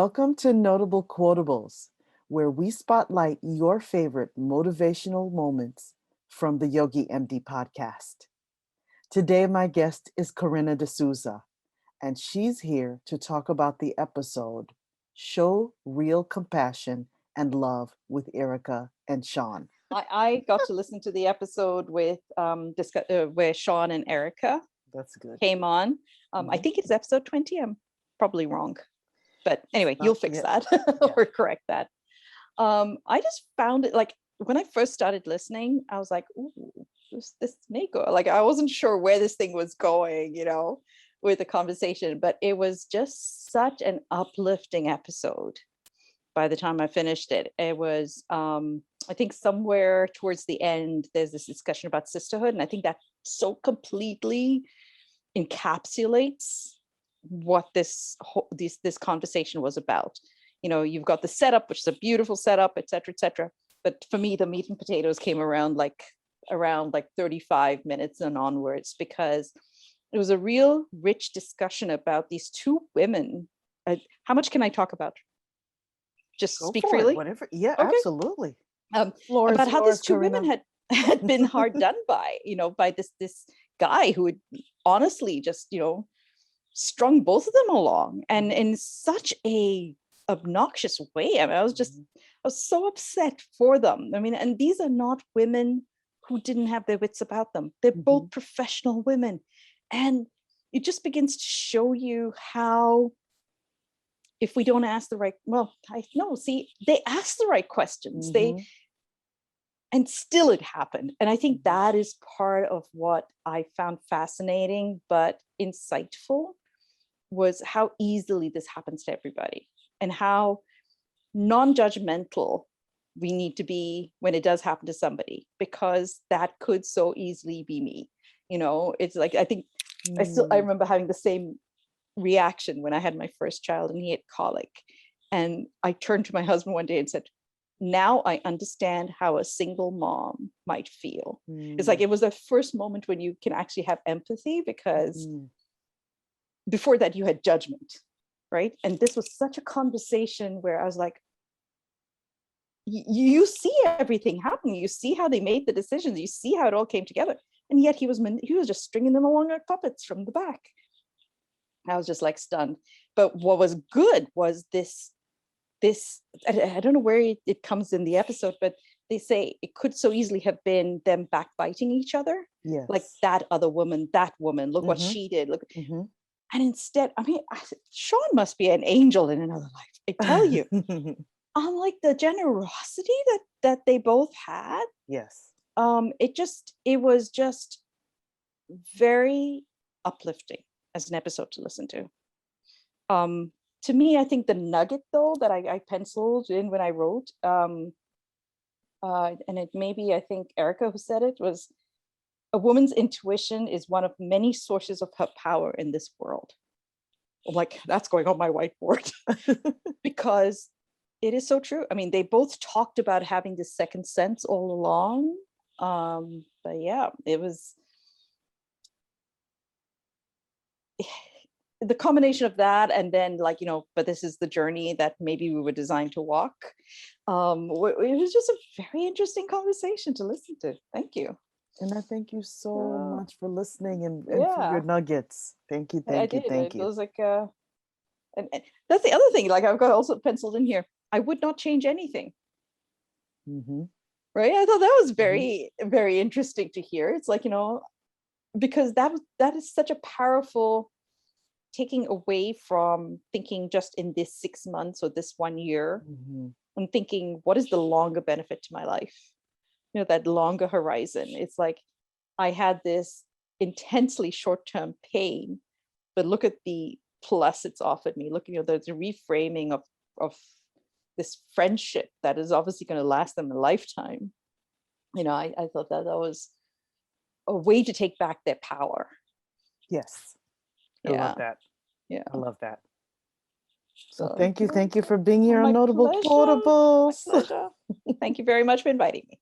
Welcome to Notable Quotables, where we spotlight your favorite motivational moments from the Yogi MD podcast. Today, my guest is Karena DeSouza, and she's here to talk about the episode, Show Real Compassion and Love with Erika and Shawn. I got to listen to the episode with where Shawn and Erika That's good. came on. I think it's episode 20. I'm probably wrong. But anyway, you'll fix that or correct that. I just found it like when I first started listening, I was like, ooh, this may go. Like I wasn't sure where this thing was going, with the conversation, but it was just such an uplifting episode. By the time I finished it, it was, I think somewhere towards the end, there's this discussion about sisterhood. And I think that so completely encapsulates what this conversation was about. You've got the setup, which is a beautiful setup, et cetera, et cetera. But for me, the meat and potatoes came around 35 minutes and onwards, because it was a real rich discussion about these two women. How much can I talk about? Just Go speak for freely? it, whatever. Yeah, Okay. Absolutely. About how these two women had been hard done by, by this guy who had honestly just, strung both of them along, and in such a obnoxious way. I mean, I was so upset for them. I mean, and these are not women who didn't have their wits about them. They're both professional women. And it just begins to show you how, if we don't ask the right, they asked the right questions. And still it happened. And I think that is part of what I found fascinating but insightful, was how easily this happens to everybody, and how non-judgmental we need to be when it does happen to somebody, because that could so easily be me. It's like, I think I remember having the same reaction when I had my first child and he had colic. And I turned to my husband one day and said, now I understand how a single mom might feel. It's like, it was the first moment when you can actually have empathy, because before that you had judgment, right? And this was such a conversation where I was like, you see everything happening. You see how they made the decisions. You see how it all came together. And yet he was just stringing them along like puppets from the back. I was just like stunned. But what was good was this, I don't know where it comes in the episode, but they say it could so easily have been them backbiting each other. Yes. Like that woman, look what she did. Look. And instead, I mean, Shawn must be an angel in another life. I tell you. I'm like, the generosity that they both had. Yes. It was just very uplifting as an episode to listen to. To me, I think the nugget though that I penciled in when I wrote, and it maybe I think Erika who said it, was a woman's intuition is one of many sources of her power in this world. I'm like, that's going on my whiteboard because it is so true. I mean, they both talked about having this second sense all along. But yeah, it was the combination of that, and then but this is the journey that maybe we were designed to walk. It was just a very interesting conversation to listen to. Thank you. And I thank you so much for listening and for your nuggets. Thank you. Thank you. It was like, and that's the other thing. Like I've got also penciled in here, I would not change anything. Right. I thought that was very, very interesting to hear. It's like, because that is such a powerful taking away from thinking just in this 6 months or this 1 year, and thinking, what is the longer benefit to my life? That longer horizon. It's like, I had this intensely short-term pain, but look at the plus it's offered me. Look, the reframing of this friendship that is obviously going to last them a lifetime. I thought that was a way to take back their power. Yes. I love that. Yeah. I love that. So thank you for being here on Notable pleasure. Quotables. My pleasure. Thank you very much for inviting me.